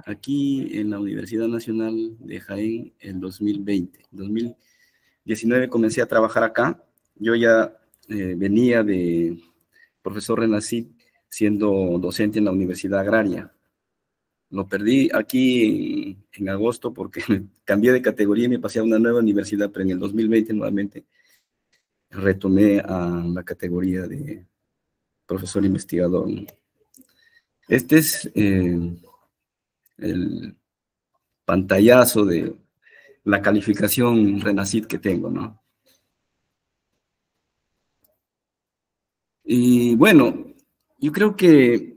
aquí en la Universidad Nacional de Jaén en 2020. En 2019 comencé a trabajar acá. Yo ya venía de profesor Renacid siendo docente en la Universidad Agraria. Lo perdí aquí en agosto porque me cambié de categoría y me pasé a una nueva universidad, pero en el 2020 nuevamente retomé a la categoría de profesor investigador. Este es el pantallazo de la calificación Renacid que tengo, ¿no? Y bueno, yo creo que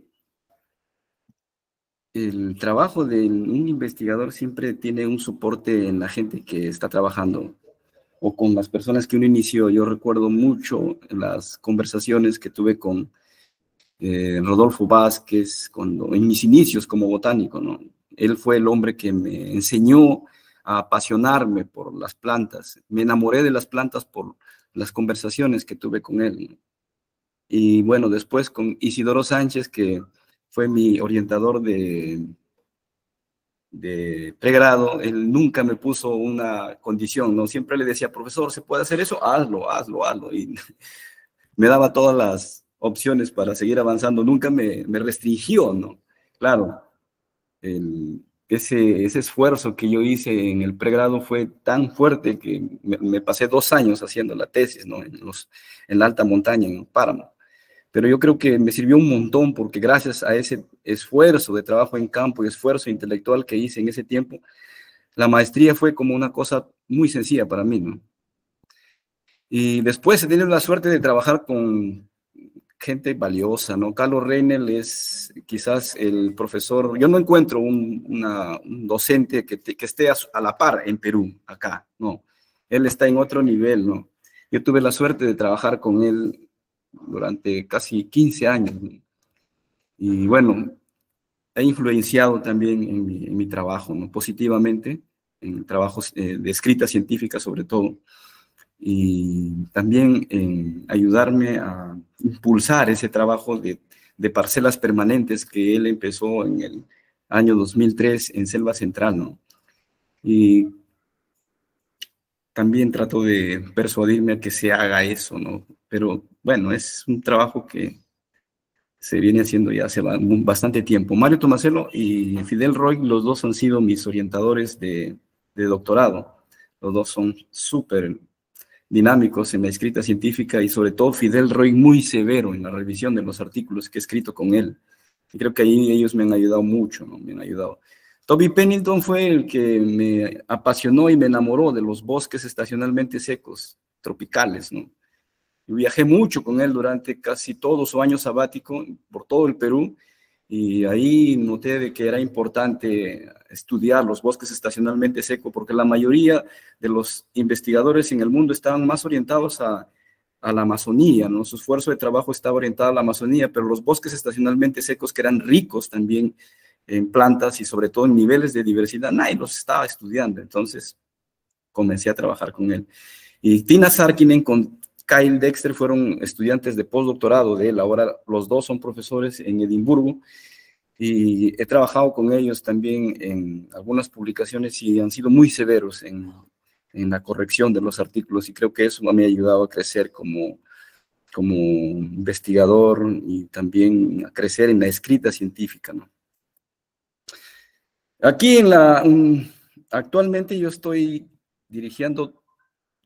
el trabajo de un investigador siempre tiene un soporte en la gente que está trabajando o con las personas que uno inició. Yo recuerdo mucho las conversaciones que tuve con Rodolfo Vázquez en mis inicios como botánico, ¿no? Él fue el hombre que me enseñó a apasionarme por las plantas. Me enamoré de las plantas por las conversaciones que tuve con él, ¿no? Y bueno, después con Isidoro Sánchez, que fue mi orientador de pregrado, él nunca me puso una condición, ¿no? Siempre le decía, profesor, ¿se puede hacer eso? Hazlo, hazlo, hazlo. Y me daba todas las opciones para seguir avanzando, nunca me restringió, ¿no? Claro, ese esfuerzo que yo hice en el pregrado fue tan fuerte que me pasé 2 años haciendo la tesis, ¿no? En la alta montaña, en el páramo. Pero yo creo que me sirvió un montón porque gracias a ese esfuerzo de trabajo en campo y esfuerzo intelectual que hice en ese tiempo, la maestría fue como una cosa muy sencilla para mí, ¿no? Y después he tenido la suerte de trabajar con gente valiosa, ¿no? Carlos Reynel es quizás el profesor, yo no encuentro un docente que esté a la par en Perú, acá, no. Él está en otro nivel, ¿no? Yo tuve la suerte de trabajar con él durante casi 15 años, ¿no? Y bueno, ha influenciado también en mi trabajo, ¿no? Positivamente, en trabajos de escrita científica sobre todo, y también en ayudarme a impulsar ese trabajo de parcelas permanentes que él empezó en el año 2003 en Selva Central, ¿no? Y también trato de persuadirme a que se haga eso, ¿no? Pero bueno, es un trabajo que se viene haciendo ya hace bastante tiempo. Mario Tomaselo y Fidel Roig, los dos han sido mis orientadores de doctorado. Los dos son súper dinámicos en la escrita científica y sobre todo Fidel Roig muy severo en la revisión de los artículos que he escrito con él. Y creo que ahí ellos me han ayudado mucho, ¿no? Me han ayudado. Toby Pennington fue el que me apasionó y me enamoró de los bosques estacionalmente secos, tropicales, ¿no? Yo viajé mucho con él durante casi todo su año sabático por todo el Perú y ahí noté de que era importante estudiar los bosques estacionalmente secos porque la mayoría de los investigadores en el mundo estaban más orientados a la Amazonía, ¿no? Su esfuerzo de trabajo estaba orientado a la Amazonía, pero los bosques estacionalmente secos, que eran ricos también en plantas y sobre todo en niveles de diversidad, nadie los estaba estudiando. Entonces comencé a trabajar con él. Y Tina Sarkinen con Kyle Dexter fueron estudiantes de postdoctorado de él, ahora los dos son profesores en Edimburgo, y he trabajado con ellos también en algunas publicaciones y han sido muy severos en la corrección de los artículos, y creo que eso me ha ayudado a crecer como investigador y también a crecer en la escrita científica, ¿no? Aquí actualmente yo estoy dirigiendo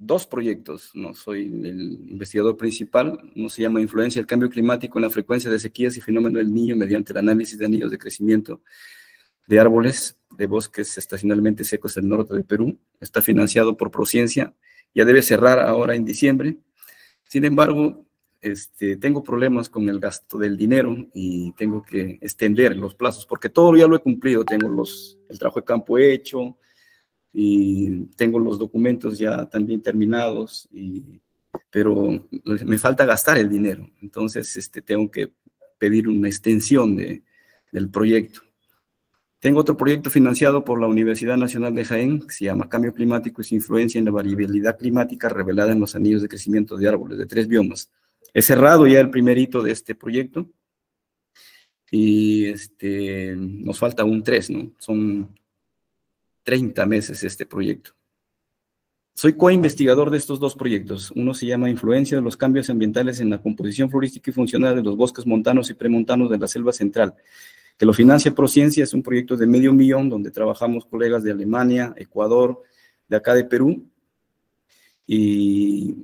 2 proyectos, no soy el investigador principal, uno se llama Influencia del Cambio Climático en la frecuencia de sequías y fenómeno del Niño mediante el análisis de anillos de crecimiento de árboles de bosques estacionalmente secos del norte de Perú. Está financiado por Prociencia, ya debe cerrar ahora en diciembre. Sin embargo, tengo problemas con el gasto del dinero y tengo que extender los plazos, porque todo ya lo he cumplido, tengo el trabajo de campo hecho, y tengo los documentos ya también terminados, pero me falta gastar el dinero. Entonces tengo que pedir una extensión del proyecto. Tengo otro proyecto financiado por la Universidad Nacional de Jaén, que se llama Cambio Climático y su influencia en la variabilidad climática revelada en los anillos de crecimiento de árboles de 3 biomas. He cerrado ya el primer hito de este proyecto y nos falta un 3, ¿no? Son 30 meses este proyecto. Soy co-investigador de estos dos proyectos. Uno se llama Influencia de los cambios ambientales en la composición florística y funcional de los bosques montanos y premontanos de la selva central, que lo financia Prociencia. Es un proyecto de $500,000 donde trabajamos colegas de Alemania, Ecuador, de acá de Perú. Y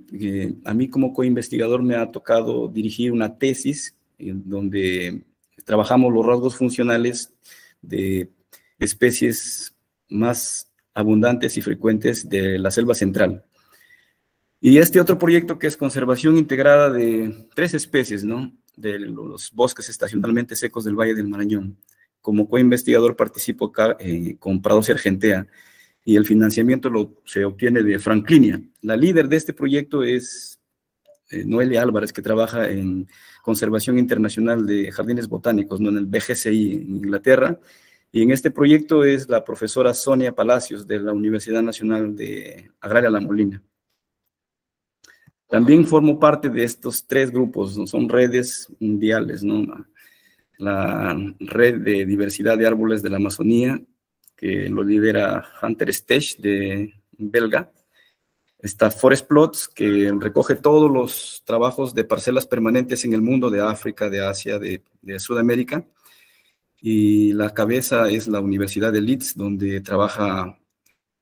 a mí como co-investigador me ha tocado dirigir una tesis donde trabajamos los rasgos funcionales de especies más abundantes y frecuentes de la selva central. Y este otro proyecto que es conservación integrada de 3 especies, ¿no? De los bosques estacionalmente secos del Valle del Marañón. Como co-investigador participo acá con Prados y Argentea, y el financiamiento se obtiene de Franklinia. La líder de este proyecto es Noelia Álvarez, que trabaja en conservación internacional de jardines botánicos, ¿no? En el BGCI en Inglaterra. Y en este proyecto es la profesora Sonia Palacios, de la Universidad Nacional de Agraria La Molina. También formo parte de estos 3 grupos, ¿no? Son redes mundiales, ¿no? La Red de Diversidad de Árboles de la Amazonía, que lo lidera Hunter Stech, de belga. Está Forest Plots, que recoge todos los trabajos de parcelas permanentes en el mundo, de África, de Asia, de Sudamérica. Y la cabeza es la Universidad de Leeds, donde trabaja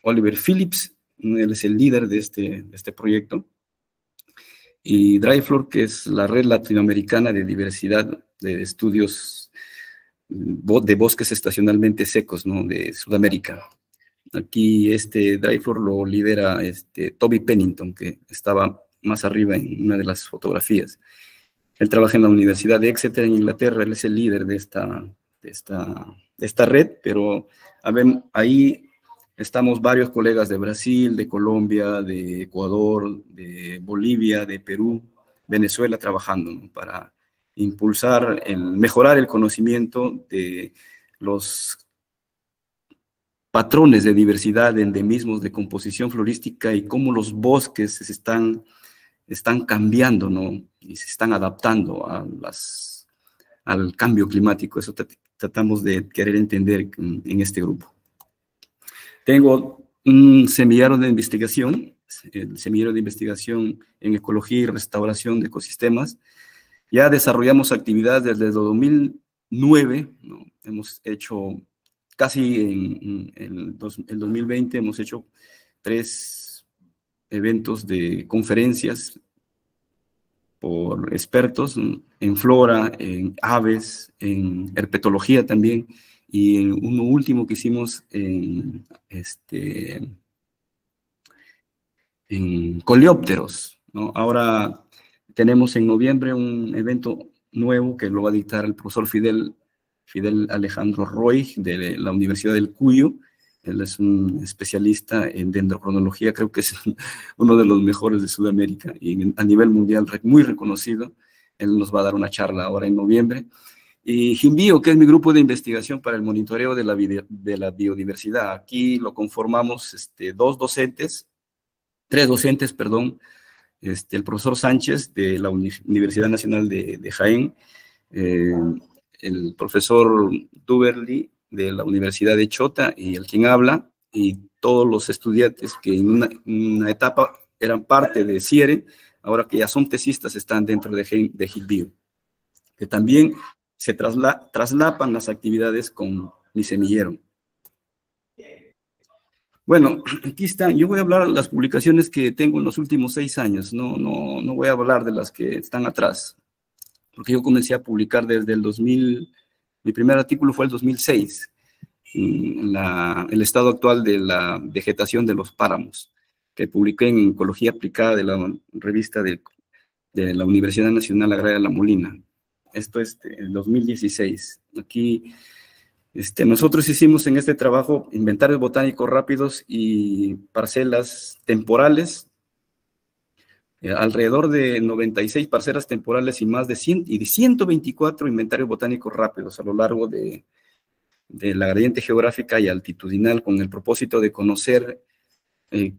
Oliver Phillips. Él es el líder de este proyecto. Y DryFlor, que es la Red Latinoamericana de Diversidad de Estudios de Bosques Estacionalmente Secos, ¿no? De Sudamérica. Aquí DryFlor lo lidera Toby Pennington, que estaba más arriba en una de las fotografías. Él trabaja en la Universidad de Exeter, en Inglaterra. Él es el líder de esta red, pero ahí estamos varios colegas de Brasil, de Colombia, de Ecuador, de Bolivia, de Perú, Venezuela, trabajando, ¿no? Para impulsar, mejorar el conocimiento de los patrones de diversidad, de endemismos, de composición florística y cómo los bosques están cambiando, ¿no? Y se están adaptando al cambio climático. Eso tratamos de querer entender en este grupo. Tengo un semillero de investigación, el semillero de investigación en ecología y restauración de ecosistemas. Ya desarrollamos actividades desde el 2009, ¿no? Hemos hecho casi en el 2020, hemos hecho 3 eventos de conferencias por expertos en flora, en aves, en herpetología también, y en uno último que hicimos en coleópteros, ¿no? Ahora tenemos en noviembre un evento nuevo que lo va a dictar el profesor Fidel Alejandro Roig, de la Universidad del Cuyo. Él es un especialista en dendrocronología, creo que es uno de los mejores de Sudamérica y a nivel mundial muy reconocido. Él nos va a dar una charla ahora en noviembre. Y GIMBio, que es mi grupo de investigación para el monitoreo de la biodiversidad. Aquí lo conformamos 3 docentes, perdón. El profesor Sánchez, de la Universidad Nacional de Jaén, el profesor Duberly, de la Universidad de Chota, y el quien habla, y todos los estudiantes que en una etapa eran parte de CIERE, ahora que ya son tesistas, están dentro de GIMBio, que también se traslapan las actividades con mi semillero. Bueno, aquí están. Yo voy a hablar de las publicaciones que tengo en los últimos 6 años, no voy a hablar de las que están atrás, porque yo comencé a publicar desde el 2000, mi primer artículo fue el 2006, el estado actual de la vegetación de los páramos, que publiqué en Ecología Aplicada de la revista de la Universidad Nacional Agraria La Molina. Esto es el 2016. Aquí nosotros hicimos en este trabajo inventarios botánicos rápidos y parcelas temporales, alrededor de 96 parcelas temporales y más de 124 inventarios botánicos rápidos a lo largo de la gradiente geográfica y altitudinal, con el propósito de conocer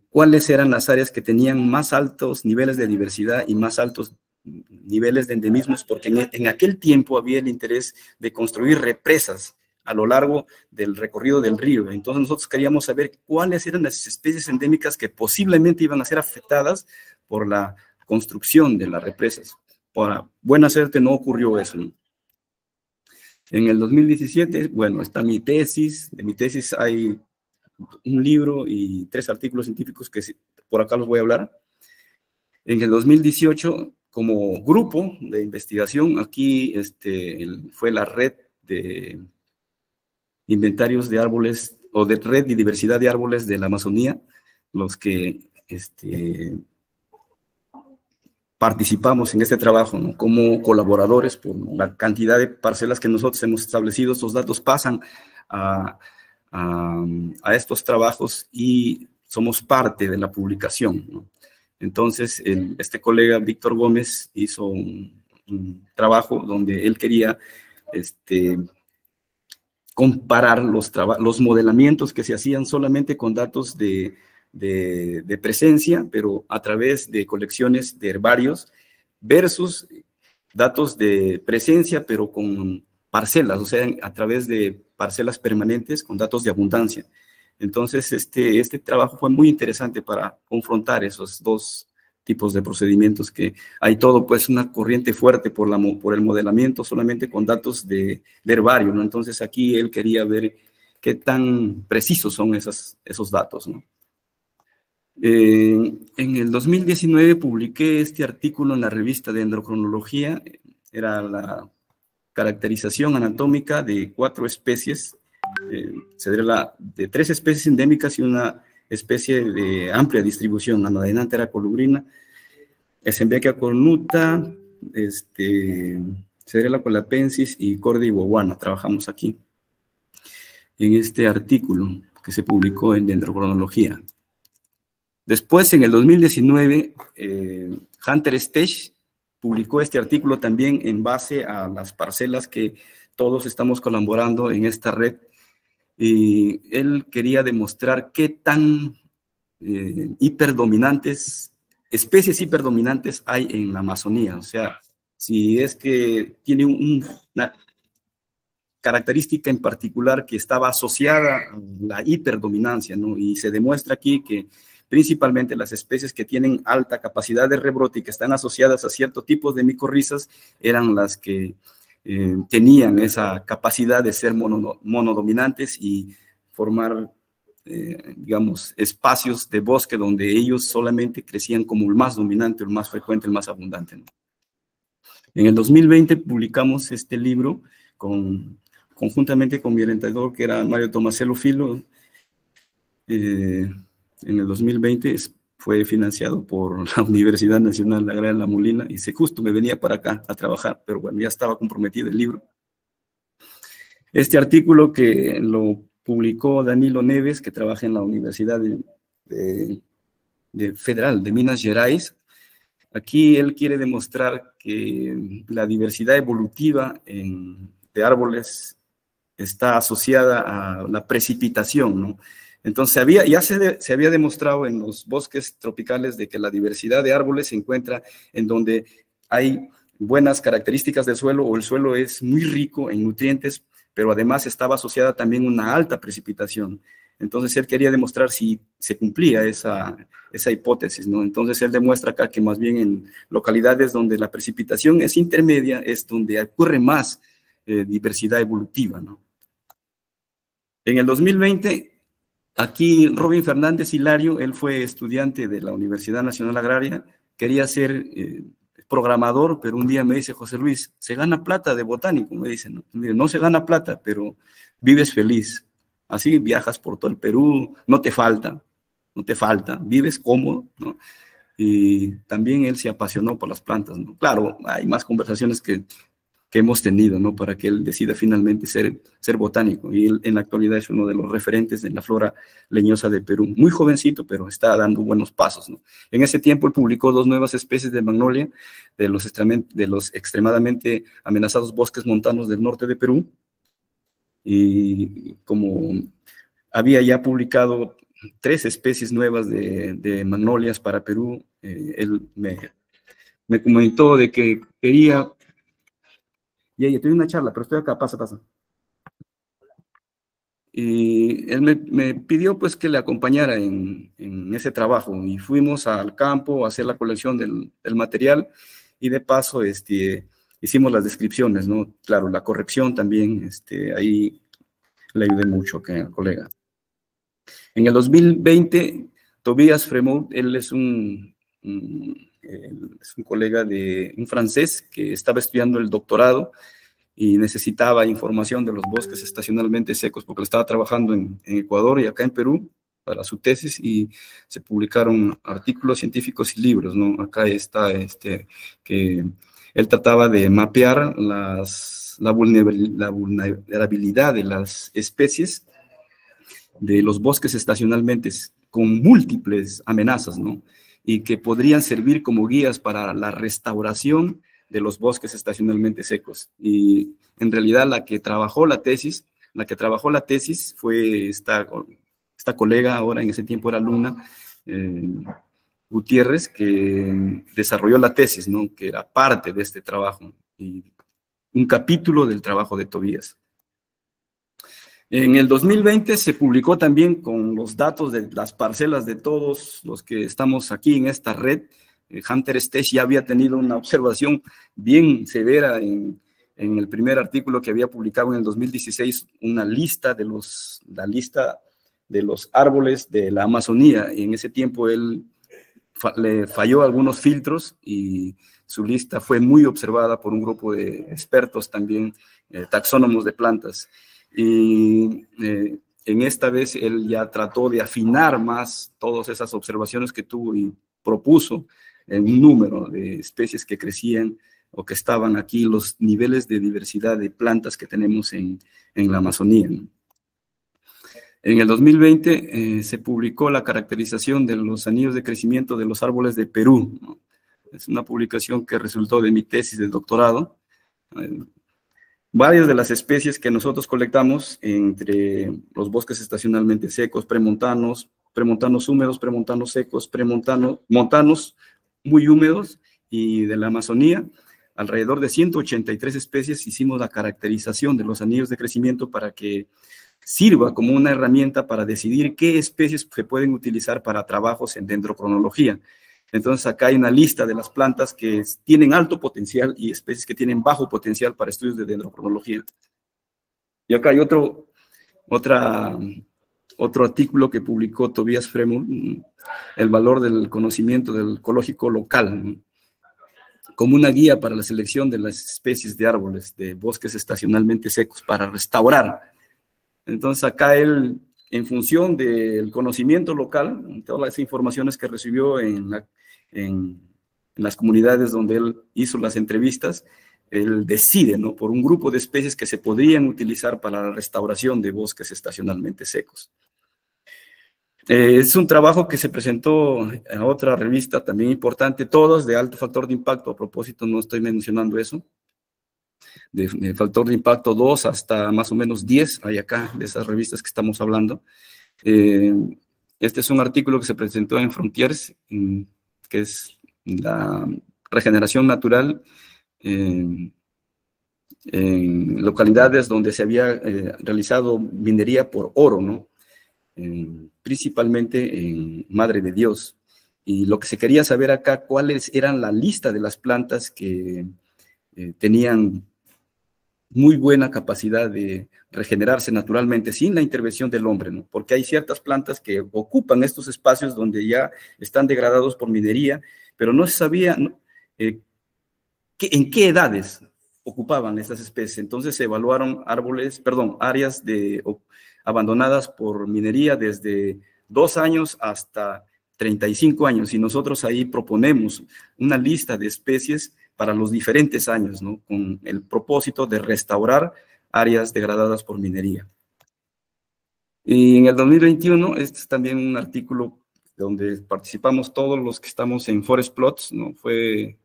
cuáles eran las áreas que tenían más altos niveles de diversidad y más altos niveles de endemismos, porque en aquel tiempo había el interés de construir represas a lo largo del recorrido del río. Entonces nosotros queríamos saber cuáles eran las especies endémicas que posiblemente iban a ser afectadas por la construcción de las represas. Por buena suerte no ocurrió eso, ¿no? En el 2017, bueno, está mi tesis. De mi tesis hay un libro y 3 artículos científicos que por acá los voy a hablar. En el 2018, como grupo de investigación, aquí fue la red de inventarios de árboles, o de red de diversidad de árboles de la Amazonía, los que participamos en este trabajo, ¿no? Como colaboradores por la cantidad de parcelas que nosotros hemos establecido. Estos datos pasan a estos trabajos y somos parte de la publicación, ¿no? Entonces, este colega Víctor Gómez hizo un trabajo donde él quería comparar los modelamientos que se hacían solamente con datos de presencia, pero a través de colecciones de herbarios, versus datos de presencia, pero con parcelas, o sea, a través de parcelas permanentes con datos de abundancia. Entonces, este trabajo fue muy interesante para confrontar esos dos tipos de procedimientos, que hay todo, pues, una corriente fuerte por el modelamiento solamente con datos de herbario, ¿no? Entonces, aquí él quería ver qué tan precisos son esos datos, ¿no? En el 2019 publiqué este artículo en la revista de Dendrocronología. Era la caracterización anatómica de 4 especies, de 3 especies endémicas y una especie de amplia distribución: Anadenantera colubrina, Esembeckia cornuta, Cedrela colapensis y Cordia iboguana. Trabajamos aquí en este artículo que se publicó en Dendrocronología. Después, en el 2019, Hunter Stech publicó este artículo también en base a las parcelas que todos estamos colaborando en esta red, y él quería demostrar qué tan especies hiperdominantes hay en la Amazonía. O sea, si es que tiene una característica en particular que estaba asociada a la hiperdominancia, ¿no? Y se demuestra aquí que principalmente las especies que tienen alta capacidad de rebrote y que están asociadas a ciertos tipos de micorrizas eran las que tenían esa capacidad de ser monodominantes y formar, digamos, espacios de bosque donde ellos solamente crecían como el más dominante, el más frecuente, el más abundante, ¿no? En el 2020 publicamos este libro conjuntamente con mi orientador, que era Mario Tomasello Filo. En el 2020 fue financiado por la Universidad Nacional Agraria de La Molina, y justo me venía para acá a trabajar, pero bueno, ya estaba comprometido el libro. Este artículo que lo publicó Danilo Neves, que trabaja en la Universidad Federal de Minas Gerais. Aquí él quiere demostrar que la diversidad evolutiva de árboles está asociada a la precipitación, ¿no? Entonces, ya se había demostrado en los bosques tropicales de que la diversidad de árboles se encuentra en donde hay buenas características del suelo, o el suelo es muy rico en nutrientes, pero además estaba asociada también una alta precipitación. Entonces, él quería demostrar si se cumplía esa hipótesis, ¿no? Entonces, él demuestra acá que más bien en localidades donde la precipitación es intermedia es donde ocurre más diversidad evolutiva, ¿no? En el 2020, aquí Robin Fernández Hilario, él fue estudiante de la Universidad Nacional Agraria, quería ser programador, pero un día me dice: José Luis, se gana plata de botánico, me dice, ¿no? No se gana plata, pero vives feliz. Así viajas por todo el Perú, no te falta, vives cómodo, ¿no? Y también él se apasionó por las plantas, ¿no? Claro, hay más conversaciones que hemos tenido, ¿no? Para que él decida finalmente ser botánico. Y él en la actualidad es uno de los referentes de la flora leñosa de Perú. Muy jovencito, pero está dando buenos pasos, ¿no? En ese tiempo él publicó 2 nuevas especies de magnolia de los extremadamente amenazados bosques montanos del norte de Perú. Y como había ya publicado 3 especies nuevas de magnolias para Perú, él me me comentó de que quería, y ella, tuve una charla, pero estoy acá, pasa, pasa. Y él me pidió pues que le acompañara en ese trabajo y fuimos al campo a hacer la colección del material y de paso hicimos las descripciones, ¿no? Claro, la corrección también, ahí le ayudé mucho, que colega. En el 2020, Tobias Fremont, él es un colega de un francés que estaba estudiando el doctorado y necesitaba información de los bosques estacionalmente secos porque él estaba trabajando en Ecuador y acá en Perú para su tesis y se publicaron artículos científicos y libros, ¿no? Acá está que él trataba de mapear la vulnerabilidad de las especies de los bosques estacionalmente con múltiples amenazas, ¿no? Y que podrían servir como guías para la restauración de los bosques estacionalmente secos. Y en realidad la que trabajó la tesis fue esta colega, ahora en ese tiempo era Luna Gutiérrez, que desarrolló la tesis, ¿no? Que era parte de este trabajo y un capítulo del trabajo de Tobías. En el 2020 se publicó también con los datos de las parcelas de todos los que estamos aquí en esta red. Hunter Stech ya había tenido una observación bien severa en el primer artículo que había publicado en el 2016, la lista de los árboles de la Amazonía. Y en ese tiempo él le falló algunos filtros y su lista fue muy observada por un grupo de expertos también, taxónomos de plantas. Y en esta vez él ya trató de afinar más todas esas observaciones que tuvo y propuso un número de especies que crecían o que estaban aquí, los niveles de diversidad de plantas que tenemos en la Amazonía. En el 2020 se publicó la caracterización de los anillos de crecimiento de los árboles de Perú, ¿no? Es una publicación que resultó de mi tesis de doctorado. Varias de las especies que nosotros colectamos entre los bosques estacionalmente secos, premontanos húmedos, premontanos secos, montanos muy húmedos y de la Amazonía, alrededor de 183 especies hicimos la caracterización de los anillos de crecimiento para que sirva como una herramienta para decidir qué especies se pueden utilizar para trabajos en dendrocronología. Entonces acá hay una lista de las plantas que tienen alto potencial y especies que tienen bajo potencial para estudios de dendrocronología. Y acá hay otro artículo que publicó Tobias Fremont, el valor del conocimiento del ecológico local, como una guía para la selección de las especies de árboles de bosques estacionalmente secos para restaurar. Entonces acá él, en función del conocimiento local, todas las informaciones que recibió en las comunidades donde él hizo las entrevistas, él decide, ¿no?, por un grupo de especies que se podrían utilizar para la restauración de bosques estacionalmente secos. Es un trabajo que se presentó en otra revista también importante, todos de alto factor de impacto, a propósito no estoy mencionando eso, de factor de impacto 2 hasta más o menos 10, hay acá de esas revistas que estamos hablando. Este es un artículo que se presentó en Frontiers, que es la regeneración natural en localidades donde se había realizado minería por oro, ¿no? Principalmente en Madre de Dios. Y lo que se quería saber acá, cuáles eran la lista de las plantas que tenían muy buena capacidad de regenerarse naturalmente sin la intervención del hombre, ¿no? Porque hay ciertas plantas que ocupan estos espacios donde ya están degradados por minería, pero no se sabía, ¿no?, en qué edades ocupaban estas especies. Entonces se evaluaron áreas abandonadas por minería desde 2 años hasta 35 años, y nosotros ahí proponemos una lista de especies para los diferentes años, ¿no?, con el propósito de restaurar áreas degradadas por minería. Y en el 2021, este es también un artículo donde participamos todos los que estamos en Forest Plots, ¿no? Fue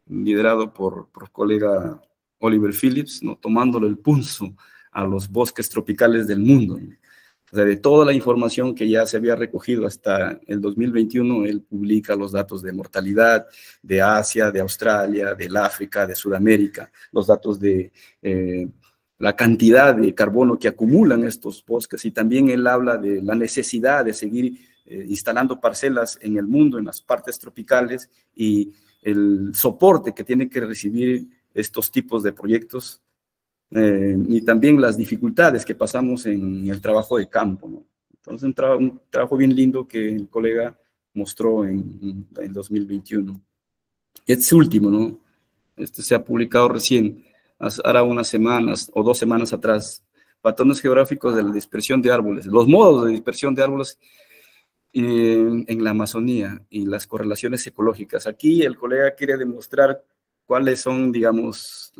liderado por colega Oliver Phillips, ¿no?, tomándole el pulso a los bosques tropicales del mundo, ¿no? O sea, de toda la información que ya se había recogido hasta el 2021, él publica los datos de mortalidad de Asia, de Australia, del África, de Sudamérica, los datos de la cantidad de carbono que acumulan estos bosques, y también él habla de la necesidad de seguir instalando parcelas en el mundo, en las partes tropicales, y el soporte que tienen que recibir estos tipos de proyectos, y también las dificultades que pasamos en el trabajo de campo, ¿no? Entonces, un trabajo bien lindo que el colega mostró en 2021. Este último, ¿no? Este se ha publicado recién, hará unas semanas o 2 semanas atrás, patrones geográficos de la dispersión de árboles, los modos de dispersión de árboles en la Amazonía y las correlaciones ecológicas. Aquí el colega quiere demostrar cuáles son, digamos,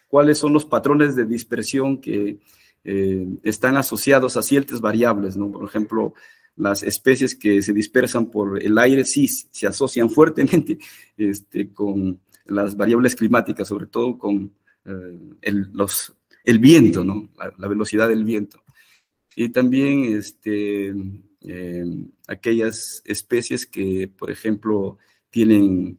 cuáles son los patrones de dispersión que están asociados a ciertas variables, ¿no? Por ejemplo, las especies que se dispersan por el aire sí se asocian fuertemente con las variables climáticas, sobre todo con el viento, ¿no? La velocidad del viento. Y también aquellas especies que, por ejemplo, tienen,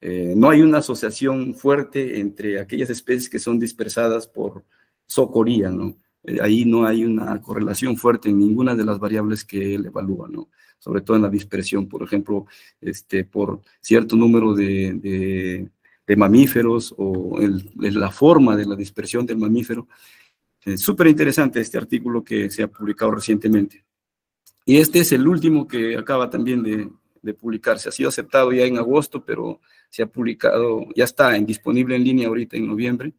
no hay una asociación fuerte entre aquellas especies que son dispersadas por socoría, ¿no? Ahí no hay una correlación fuerte en ninguna de las variables que él evalúa, ¿no? Sobre todo en la dispersión, por ejemplo, por cierto número de mamíferos o la forma de la dispersión del mamífero. Súper interesante este artículo que se ha publicado recientemente. Y este es el último que acaba también de publicarse. Ha sido aceptado ya en agosto, pero se ha publicado, ya está disponible en línea ahorita en noviembre,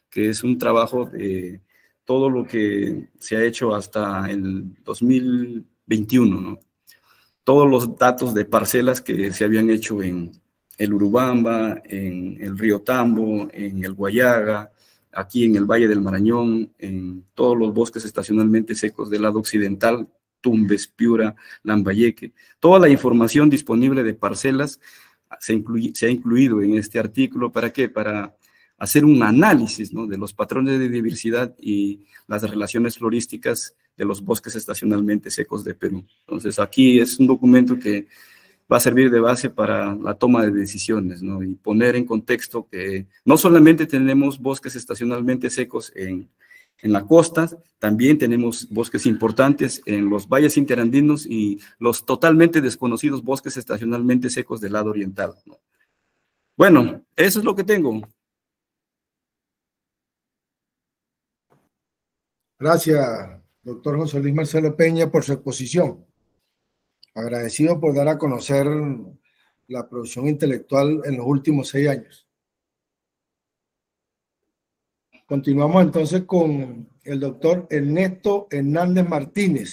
que es un trabajo de todo lo que se ha hecho hasta el 2021, ¿no? Todos los datos de parcelas que se habían hecho en el Urubamba, en el río Tambo, en el Guayaga, aquí en el Valle del Marañón, en todos los bosques estacionalmente secos del lado occidental, Tumbes, Piura, Lambayeque. Toda la información disponible de parcelas se ha incluido en este artículo. ¿Para qué? Para hacer un análisis, ¿no?, de los patrones de diversidad y las relaciones florísticas de los bosques estacionalmente secos de Perú. Entonces, aquí es un documento que va a servir de base para la toma de decisiones, ¿no? Y poner en contexto que no solamente tenemos bosques estacionalmente secos en la costa, también tenemos bosques importantes en los valles interandinos y los totalmente desconocidos bosques estacionalmente secos del lado oriental, ¿no? Bueno, eso es lo que tengo. Gracias, doctor José Luis Marcelo Peña, por su exposición. Agradecido por dar a conocer la producción intelectual en los últimos 6 años. Continuamos entonces con el doctor Ernesto Hernández Martínez.